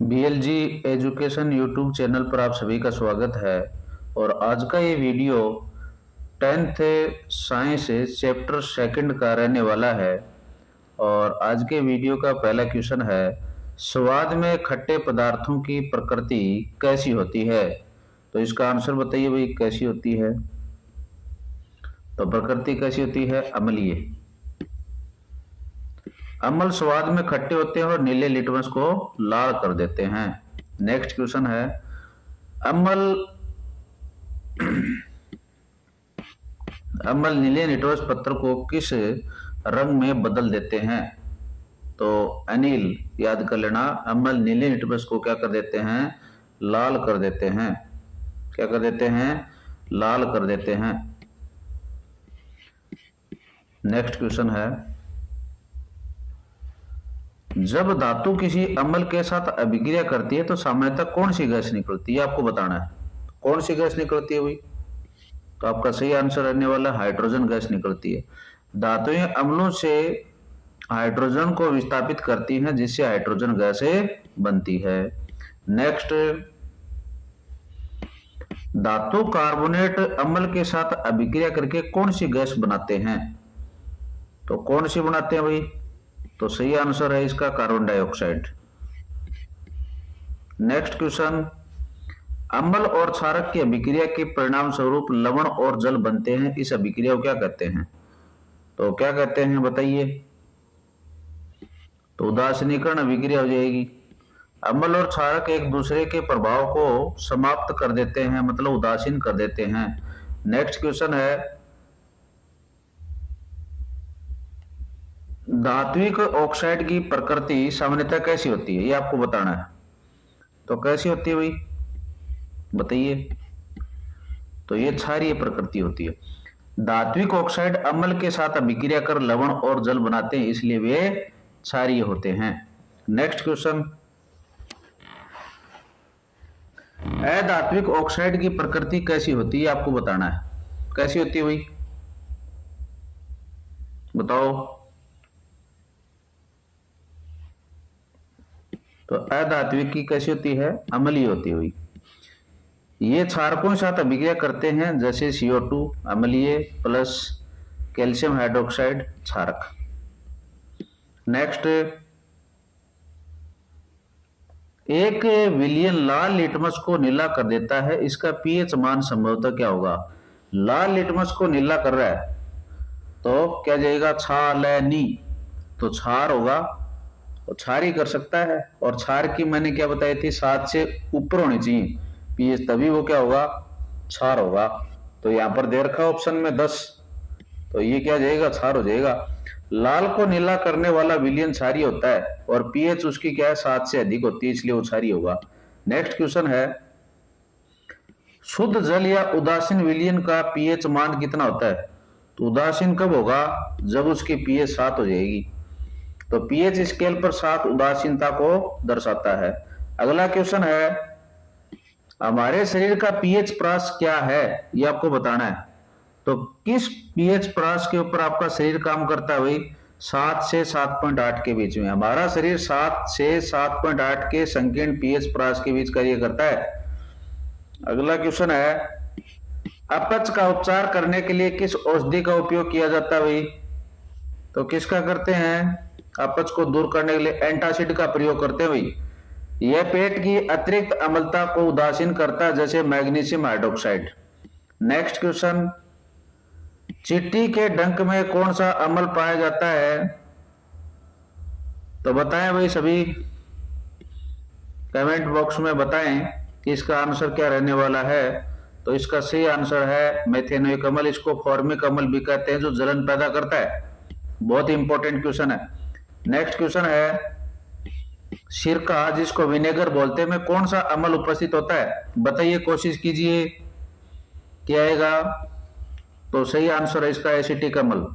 बीएलजी education YouTube channel पर आप सभी का स्वागत है। और आज का ये video 10th science chapter second का रहने वाला है। और आज के वीडियो का पहला क्वेश्चन है, स्वाद में खट्टे पदार्थों की प्रकृति कैसी होती है। तो इसका आंसर बताइए भाई, कैसी होती है। तो प्रकृति कैसी होती है, अम्लीय। अम्ल स्वाद में खट्टे होते हैं और नीले लिटमस को लाल कर देते हैं। नेक्स्ट क्वेश्चन है, अम्ल नीले लिटमस पत्थर को किस रंग में बदल देते हैं। तो अनिल, याद कर लेना, अम्ल नीले लिटमस को क्या कर देते हैं, लाल कर देते हैं। क्या कर देते हैं, लाल कर देते हैं। नेक्स्ट क्वेश्चन है, जब धातु किसी अम्ल के साथ अभिक्रिया करती है तो सामान्यतः कौन सी गैस निकलती है, आपको बताना है। कौन सी गैस निकलती है भाई। तो आपका सही आंसर रहने वाला हाइड्रोजन गैस निकलती है। धातुएं अम्लों से हाइड्रोजन को विस्थापित करती हैं, जिससे हाइड्रोजन गैस बनती है। नेक्स्ट, धातु कार्बोनेट अम्ल के साथ अभिक्रिया करके कौन सी गैस बनाते हैं। तो कौन सी बनाते हैं भाई। तो सही आंसर है इसका कार्बन डाइऑक्साइड। नेक्स्ट क्वेश्चन, अम्ल और क्षारक की अभिक्रिया के परिणाम स्वरूप लवण और जल बनते हैं, इस अभिक्रिया को क्या कहते हैं। तो क्या कहते हैं बताइए। तो उदासीनीकरण अभिक्रिया हो जाएगी। अम्ल और क्षारक एक दूसरे के प्रभाव को समाप्त कर देते हैं, मतलब उदासीन कर देते हैं। नेक्स्ट क्वेश्चन है, धात्विक ऑक्साइड की प्रकृति सामान्यतः कैसी होती है, ये आपको बताना है। तो कैसी होती है भाई, बताइए। तो ये क्षारीय प्रकृति होती है। धात्विक ऑक्साइड अम्ल के साथ अभिक्रिया कर लवण और जल बनाते हैं, इसलिए वे क्षारीय होते हैं। नेक्स्ट क्वेश्चन, अधात्विक ऑक्साइड की प्रकृति कैसी होती है, आपको बताना है। कैसी होती है भाई, बताओ। तो अधात्विक की कैसी होती है, अम्लीय होती हुई। ये क्षारकों के साथ अभिक्रिया करते हैं, जैसे CO2 अम्लीय प्लस कैल्शियम हाइड्रोक्साइड क्षारक। नेक्स्ट, एक विलयन लाल लिटमस को नीला कर देता है, इसका पीएच मान संभवतः क्या होगा। लाल लिटमस को नीला कर रहा है तो क्या जाएगा, क्षालनी। तो क्षार होगा, और क्षार ही कर सकता है। और क्षार की मैंने क्या बताई थी, 7 से ऊपर होनी चाहिए पीएच, तभी वो क्या होगा, क्षार होगा। तो यहां पर दे रखा ऑप्शन में 10, तो ये क्या जाएगा, क्षार हो जाएगा। लाल को नीला करने वाला विलयन क्षारीय होता है और पीएच उसकी क्या है, 7 से अधिक होती है, इसलिए वो क्षारीय होगा। नेक्स्ट क्वेश्चन है, शुद्ध जल या उदासीन विलयन का पीएच मान कितना होता है। तो उदासीन कब होगा, जब उसकी पीएच 7 हो जाएगी। तो पीएच स्केल पर 7 उदासीनता को दर्शाता है। अगला क्वेश्चन है, हमारे शरीर का पीएच प्राश क्या है, ये आपको बताना है। तो किस पीएच प्राश के ऊपर आपका शरीर काम करता है भाई, 7 से 7.8 के बीच में। हमारा शरीर 7 से 7.8 के संकीर्ण पीएच प्राश के बीच कार्य करता है। अगला क्वेश्चन है, अपच का उपचार करने के लिए किस औषधि का उपयोग किया जाता है भाई। तो किसका करते हैं, अपच को दूर करने के लिए एंटासिड का प्रयोग करते हैं भाई। यह पेट की अतिरिक्त अम्लता को उदासीन करता है, जैसे मैग्नीशियम हाइड्रोक्साइड। नेक्स्ट क्वेश्चन, चींटी के डंक में कौन सा अम्ल पाया जाता है। तो बताएं भाई, सभी कमेंट बॉक्स में बताएं कि इसका आंसर क्या रहने वाला है। तो इसका सही आंसर है मेथेनोइक अम्ल। इसको फॉर्मिक अम्ल भी कहते हैं, जो जलन पैदा करता है। बहुत ही इंपॉर्टेंट क्वेश्चन है। नेक्स्ट क्वेश्चन है, सिरका जिसको विनेगर बोलते हैं में कौन सा अम्ल उपस्थित होता है, बताइए, कोशिश कीजिए क्या आएगा। तो सही आंसर है इसका एसिटिक अम्ल।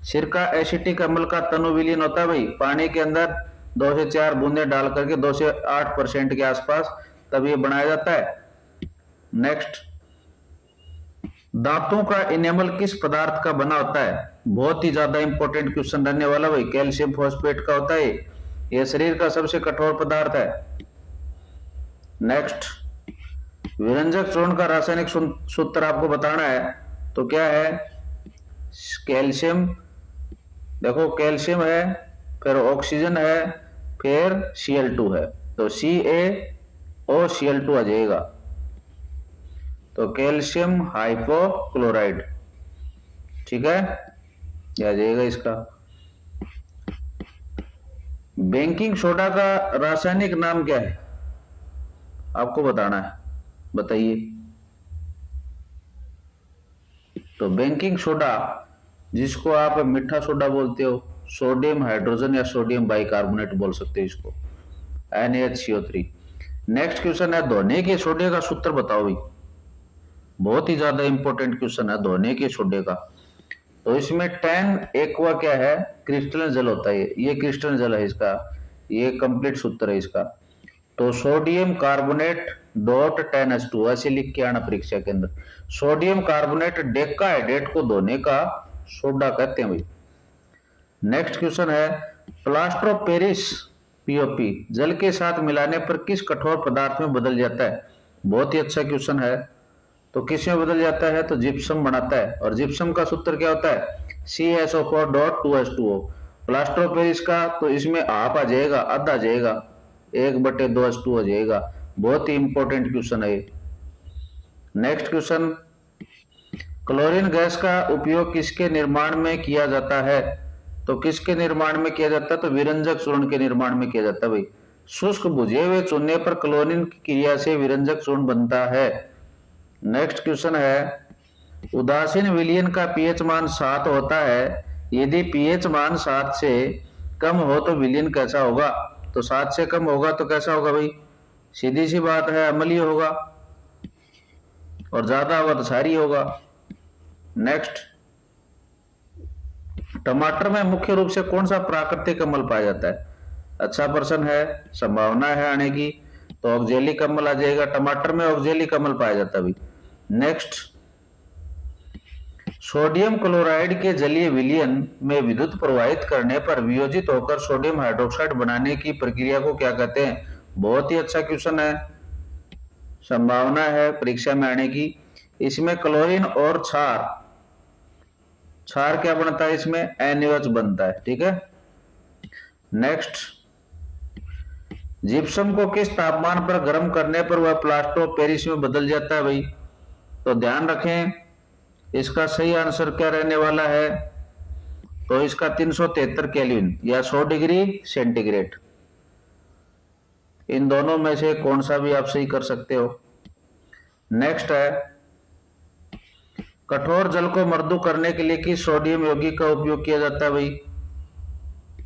सिरका एसिटिक अम्ल का तनु विलीन होता है भाई, पानी के अंदर 2 से 4 बूंदे डाल करके 2 से 8% के आसपास, तब ये बनाया जाता है। नेक्स्ट, दांतों का इनेमल किस पदार्थ का बना होता है। बहुत ही ज्यादा इंपॉर्टेंट क्वेश्चन रहने वाला भाई, कैल्शियम फॉस्फेट का होता है। यह शरीर का सबसे कठोर पदार्थ है। नेक्स्ट, विरंजक चूर्ण का रासायनिक सूत्र आपको बताना है। तो क्या है, कैल्शियम, देखो कैल्शियम है, फिर ऑक्सीजन है, फिर Cl2 है, तो CaOCl2 आ जाएगा। तो कैल्शियम हाइपोक्लोराइड, ठीक है, ये आ जाएगा इसका। बेकिंग सोडा का रासायनिक नाम क्या है, आपको बताना है, बताइए। तो बेकिंग सोडा, जिसको आप मीठा सोडा बोलते हो, सोडियम हाइड्रोजन या सोडियम बाइकार्बोनेट बोल सकते हो इसको, NaHCO3। नेक्स्ट क्वेश्चन है, धोने के सोडे का सूत्र बताओ भाई। बहुत ही ज्यादा इंपॉर्टेंट क्वेश्चन है धोने के सोडे का। तो इसमें 10 एक्वा क्या है, क्रिस्टलन जल होता है, ये क्रिस्टलन जल है इसका, ये कंप्लीट सूत्र है इसका। तो सोडियम कार्बोनेट डॉट 10H2 ऐसे लिख के आना परीक्षा के अंदर। सोडियम कार्बोनेट डेकाहाइड्रेट को धोने का सोडा कहते हैं भाई। नेक्स्ट क्वेश्चन है, प्लास्टर ऑफ पेरिस POP जल के साथ मिलाने पर किस कठोर पदार्थ में बदल जाता है। बहुत ही अच्छा क्वेश्चन है। तो किस में बदल जाता है, तो जिप्सम बनाता है। और जिप्सम का सूत्र क्या होता है, CaSO4.2H2O। प्लास्टर ऑफ पेरिस का, तो इसमें हाफ आ जाएगा, आधा आ जाएगा, 1/2H2 हो जाएगा। बहुत ही इंपॉर्टेंट क्वेश्चन है। नेक्स्ट क्वेश्चन, क्लोरीन गैस का उपयोग किसके निर्माण में किया जाता है। तो किसके निर्माण में किया जाता है, तो विरंजक चूर्ण के निर्माण में किया जाता है भाई। शुष्क बुझे हुए चूने पर क्लोरीन की क्रिया से विरंजक चूर्ण बनता है। नेक्स्ट क्वेश्चन है, उदासीन विलयन का पीएच मान 7 होता है, यदि पीएच मान 7 से कम हो तो विलयन कैसा होगा। तो 7 से कम होगा तो कैसा होगा भाई, सीधी सी बात है, अम्लीय होगा, और ज्यादा होगा तो क्षारीय होगा। नेक्स्ट, टमाटर में मुख्य रूप से कौन सा प्राकृतिक अम्ल पाया जाता है। अच्छा प्रश्न है, संभावना है आने की, तो ऑक्जेलिक अम्ल आ जाएगा। टमाटर में ऑक्जेलिक अम्ल पाया जाता है भाई। नेक्स्ट, सोडियम क्लोराइड के जलीय विलयन में विद्युत प्रवाहित करने पर वियोजित होकर सोडियम हाइड्रोक्साइड बनाने की प्रक्रिया को क्या कहते हैं। बहुत ही अच्छा क्वेश्चन है, संभावना है परीक्षा में आने की। इसमें क्लोरीन और क्षार क्या बनता है, इसमें NaOH बनता है, ठीक है। नेक्स्ट, जिप्सम को किस तापमान पर गर्म करने पर वह प्लास्टर ऑफ पेरिस में बदल जाता है भाई। तो ध्यान रखें, इसका सही आंसर क्या रहने वाला है, तो इसका 373 केल्विन या 100 डिग्री सेंटीग्रेड। इन दोनों में से कौन सा भी आप सही कर सकते हो। नेक्स्ट है, कठोर जल को मृदु करने के लिए किस सोडियम यौगिक का उपयोग किया जाता है भाई।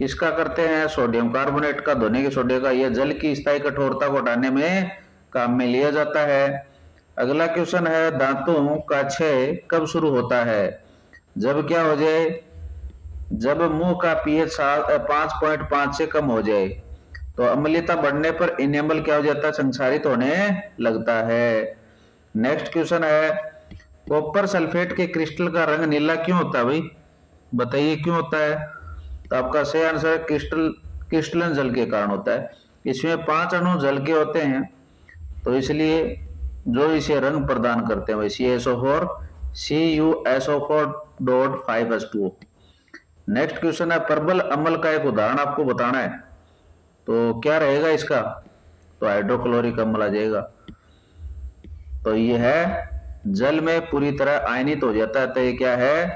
इसका करते हैं सोडियम कार्बोनेट का, धोने के सोडे का। यह जल की स्थायी कठोरता को हटाने में काम में लिया जाता है। अगला क्वेश्चन है, दांतों का क्षय कब शुरू होता है। जब क्या हो जाए, जब मुंह का pH 5.5 से कम हो जाए। तो अम्लीयता बढ़ने पर इनेमल क्या हो जाता है, संक्षारित होने लगता है। नेक्स्ट क्वेश्चन है, कॉपर सल्फेट के क्रिस्टल का रंग नीला क्यों होता है भाई, बताइए क्यों होता है। तो आपका सही आंसर क्रिस्टलन जल के कारण होता है। इसमें 5 अणु जल के होते हैं, तो इसलिए जो इसे रंग प्रदान करते हैं भाई, CaSO4 CuSO4.5H2O। नेक्स्ट क्वेश्चन है, प्रबल अम्ल का एक उदाहरण आपको बताना है। तो क्या रहेगा इसका, तो हाइड्रोक्लोरिक अम्ल आ जाएगा। तो ये है, जल में पूरी तरह आयनित हो जाता है, तो ये क्या है,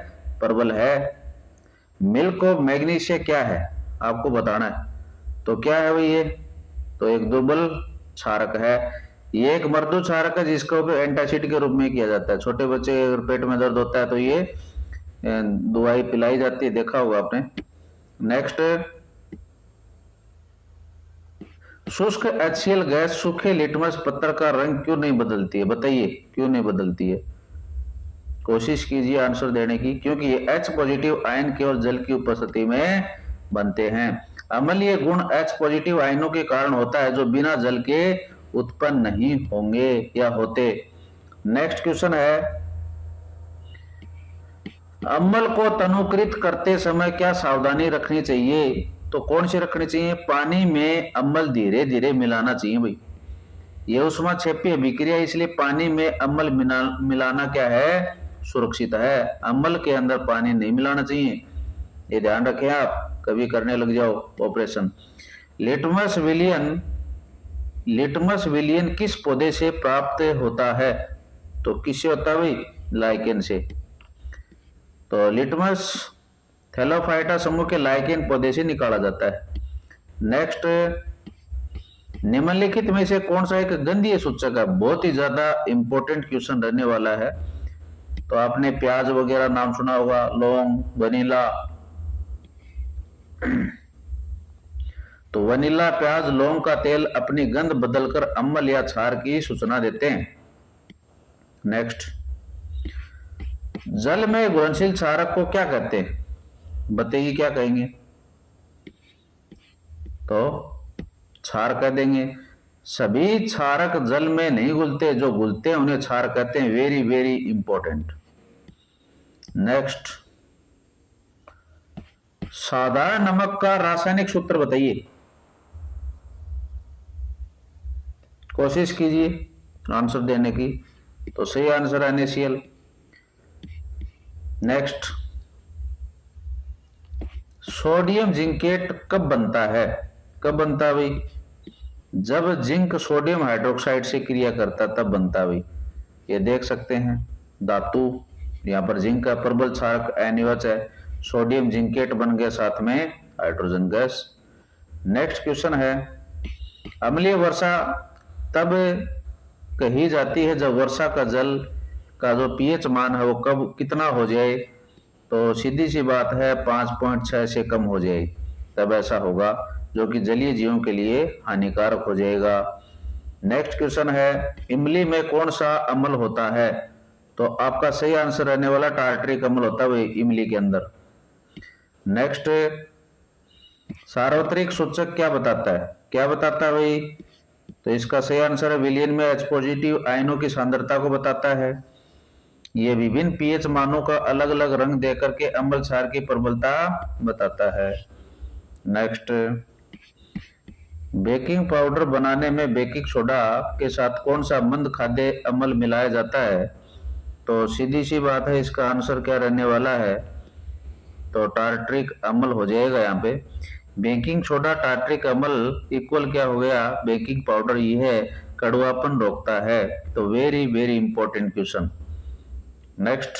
प्रबल है। मिल्क ऑफ मैग्नीशिया क्या है, आपको बताना है। तो क्या है भाई ये, तो एक दुर्बल क्षारक है। ये एक मृदु क्षारक है जिसका उपयोग एंटासिड के रूप में किया जाता है। छोटे बच्चे अगर पेट में दर्द होता है तो ये दवाई पिलाई जाती है, देखा होगा आपने। नेक्स्ट, शुष्क HCl गैस सूखे लिटमस पत्थर का रंग क्यों नहीं बदलती है, बताइए क्यों नहीं बदलती है। कोशिश कीजिए आंसर देने की। क्योंकि ये H पॉजिटिव आयन केवल जल की उपस्थिति में बनते हैं। अम्लीय गुण H पॉजिटिव आयनों के कारण होता है जो बिना जल के उत्पन्न नहीं होंगे या होते। नेक्स्ट क्वेश्चन है, अम्ल को तनुकृत करते समय क्या सावधानी रखनी चाहिए। तो कौन सी रखनी चाहिए, पानी में अम्ल धीरे धीरे मिलाना चाहिए भाई। ये ऊष्माक्षेपीय अभिक्रिया, इसलिए पानी में अम्ल मिलाना क्या है, सुरक्षित है। अम्ल के अंदर पानी नहीं मिलाना चाहिए, ये ध्यान रखें आप, कभी करने लग जाओ ऑपरेशन। लिटमस विलियन किस पौधे से प्राप्त होता है, तो किससे होता है भाई, लाइकेन से। तो लिटमस थैलोफाइटा समूह के लाइकेन पौधे से निकाला जाता है। नेक्स्ट, निम्नलिखित में से कौन सा एक गंधीय सूचक है, बहुत ही ज्यादा इंपॉर्टेंट क्वेश्चन रहने वाला है। तो आपने प्याज वगैरह नाम सुना होगा, लौंग, वनीला। तो वनीला, प्याज, लौंग का तेल अपनी गंध बदलकर अम्ल या क्षार की सूचना देते हैं। नेक्स्ट, जल में घुलनशील क्षारक को क्या कहते हैं, बताइए क्या कहेंगे, तो क्षार कह देंगे। सभी क्षारक जल में नहीं घुलते, जो घुलते हैं उन्हें क्षार कहते हैं। Very very important. नेक्स्ट, साधारण नमक का रासायनिक सूत्र बताइए, कोशिश कीजिए आंसर देने की। तो सही आंसर है NaCl। नेक्स्ट, सोडियम जिंकेट कब बनता है, कब बनता है भाई, जब जिंक सोडियम हाइड्रोक्साइड से क्रिया करता तब बनता है भाई। ये देख सकते हैं धातु, यहाँ पर जिंक का प्रबल क्षारक NaOH है, सोडियम जिंकेट बन गया, साथ में हाइड्रोजन गैस। नेक्स्ट क्वेश्चन है, अम्लीय वर्षा तब कही जाती है जब वर्षा का जल का जो pH मान है वो कब कितना हो जाए, तो सीधी सी बात है 5.6 से कम हो जाए, तब ऐसा होगा, जो कि जलीय जीवों के लिए हानिकारक हो जाएगा। नेक्स्ट क्वेश्चन है, इमली में कौन सा अम्ल होता है, तो आपका सही आंसर रहने वाला टार्टरिक अम्ल होता है इमली के अंदर। नेक्स्ट, सार्वत्रिक सूचक क्या बताता है, क्या बताता है भाई, तो इसका सही आंसर है विलियन में H पॉजिटिव आयनों की सांद्रता को बताता है। ये विभिन्न pH मानों का अलग अलग रंग देकर के अम्ल क्षार की प्रबलता बताता है। नेक्स्ट, बेकिंग पाउडर बनाने में बेकिंग सोडा के साथ कौन सा मंद खाद्य अम्ल मिलाया जाता है, तो सीधी सी बात है, इसका आंसर क्या रहने वाला है, तो टार्टरिक अम्ल हो जाएगा। यहाँ पे बेकिंग सोडा टार्टरिक अम्ल इक्वल क्या हो गया, बेकिंग पाउडर, ये है कड़वापन रोकता है। तो very very important question. Next,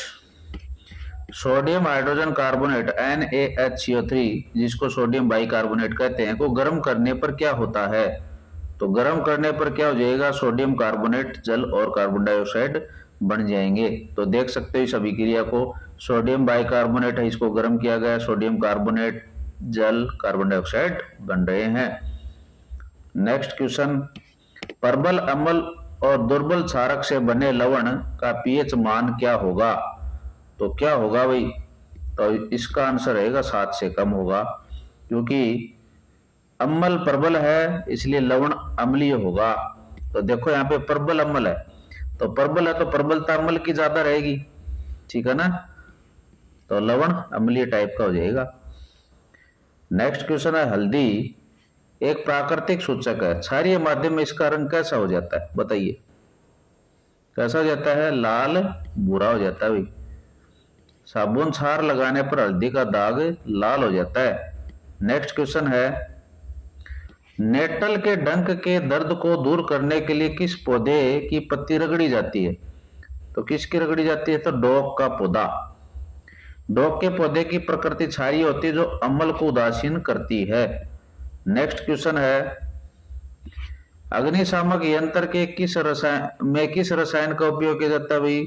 sodium hydrogen carbonate NaHCO3, जिसको सोडियम बाइकार्बोनेट कहते हैं, को गर्म करने पर क्या होता है, तो गर्म करने पर क्या हो जाएगा, सोडियम कार्बोनेट जल और कार्बन डाइऑक्साइड बन जाएंगे। तो देख सकते हो इस अभिक्रिया को, सोडियम बाइकार्बोनेट है, इसको गर्म किया गया, सोडियम कार्बोनेट जल कार्बन डाइऑक्साइड बन रहे हैं। नेक्स्ट क्वेश्चन, प्रबल अम्ल और दुर्बल क्षारक से बने लवण का pH मान क्या होगा, तो क्या होगा भाई, तो इसका आंसर रहेगा 7 से कम होगा, क्योंकि अम्ल प्रबल है इसलिए लवण अम्लीय होगा। तो देखो यहाँ पे प्रबल अम्ल है, तो प्रबल है तो प्रबलता अम्ल की ज्यादा रहेगी, ठीक है ना, तो लवण अम्लीय टाइप का हो जाएगा। नेक्स्ट क्वेश्चन है, हल्दी एक प्राकृतिक सूचक है, क्षारीय माध्यम में इसका रंग कैसा हो जाता है, बताइए कैसा हो जाता है, लाल भूरा हो जाता है भाई। साबुन क्षार लगाने पर हल्दी का दाग लाल हो जाता है। नेक्स्ट क्वेश्चन है, नेटल के डंक के दर्द को दूर करने के लिए किस पौधे की पत्ती रगड़ी जाती है, तो किसकी रगड़ी जाती है, तो डोक का पौधा। डोक के पौधे की प्रकृति क्षारीय होती है, जो अम्ल को उदासीन करती है। नेक्स्ट क्वेश्चन है, अग्निशामक यंत्र के किस रसायन का उपयोग किया जाता है भाई,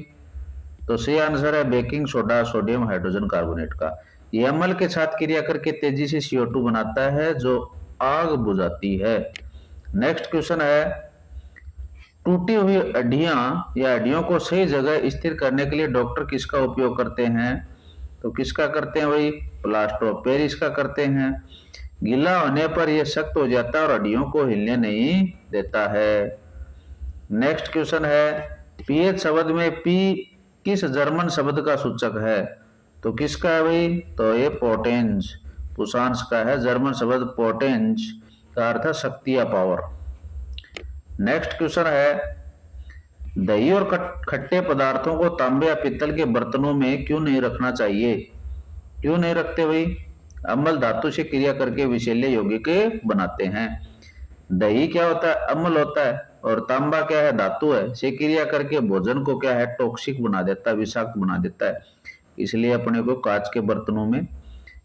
तो सही आंसर है baking soda sodium hydrogen carbonate का। यह अम्ल के साथ क्रिया करके तेजी से CO2 बनाता है, जो आग बुझाती है। नेक्स्ट क्वेश्चन है, टूटी हुई हड्डियां या हड्डियों को सही जगह स्थिर करने के लिए डॉक्टर किसका उपयोग करते हैं, तो किसका करते हैं भाई, प्लास्टर ऑफ पेरिस का करते हैं। गीला होने पर यह सख्त हो जाता है और हड्डियों को हिलने नहीं देता है। नेक्स्ट क्वेश्चन है, pH शब्द में P किस जर्मन शब्द का सूचक है, तो किसका है भाई, तो ये पोटेंस, पुशांश का है। जर्मन शब्द पोटेंस का अर्थ है शक्ति या पावर। नेक्स्ट क्वेश्चन है, दही और खट्टे पदार्थों को तांबे या पीतल के बर्तनों में क्यों नहीं रखना चाहिए? क्यों नहीं रखते भाई? अम्ल धातु से क्रिया करके विषैले यौगिक बनाते हैं। दही क्या होता है? अम्ल होता है। और तांबा क्या है? धातु है। से क्रिया करके भोजन को क्या है? टॉक्सिक बना देता है, विषाक्त बना देता है। इसलिए अपने को कांच के बर्तनों में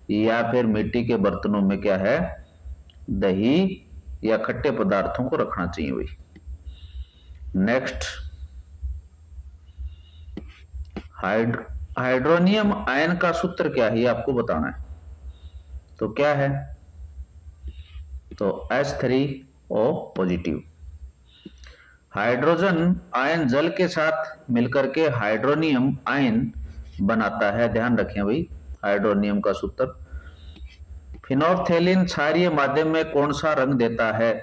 या फिर मिट्टी के बर्तनों में क्या है? दही या खट्टे पदार्थों को रखना चाहिए भाई। नेक्स्ट, हाइड्रोनियम आयन का सूत्र क्या है? ये आपको बताना है। तो क्या है? तो H3O पॉजिटिव। हाइड्रोजन आयन जल के साथ मिलकर के हाइड्रोनियम आयन बनाता है। ध्यान रखें भाई, हाइड्रोनियम का सूत्र। फिनोल्फथेलिन क्षारीय माध्यम में कौन सा रंग देता है?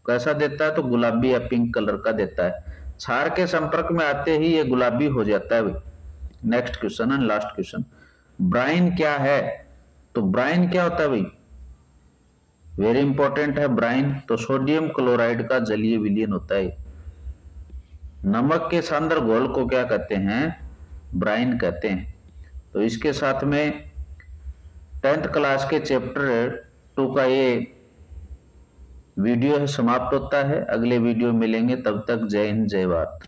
कैसा देता है? तो गुलाबी या पिंक कलर का देता है। क्षार के संपर्क में आते ही ये गुलाबी हो जाता है भाई। Next question and last question, brine क्या है? तो ब्राइन क्या होता है भाई? वेरी इंपॉर्टेंट है ब्राइन। तो सोडियम क्लोराइड का जलीय विलयन होता है। नमक के सांद्र घोल को क्या कहते हैं? ब्राइन कहते हैं। तो इसके साथ में 10th क्लास के चैप्टर 2 का ये वीडियो समाप्त होता है। अगले वीडियो मिलेंगे, तब तक जय हिंद जय भारत।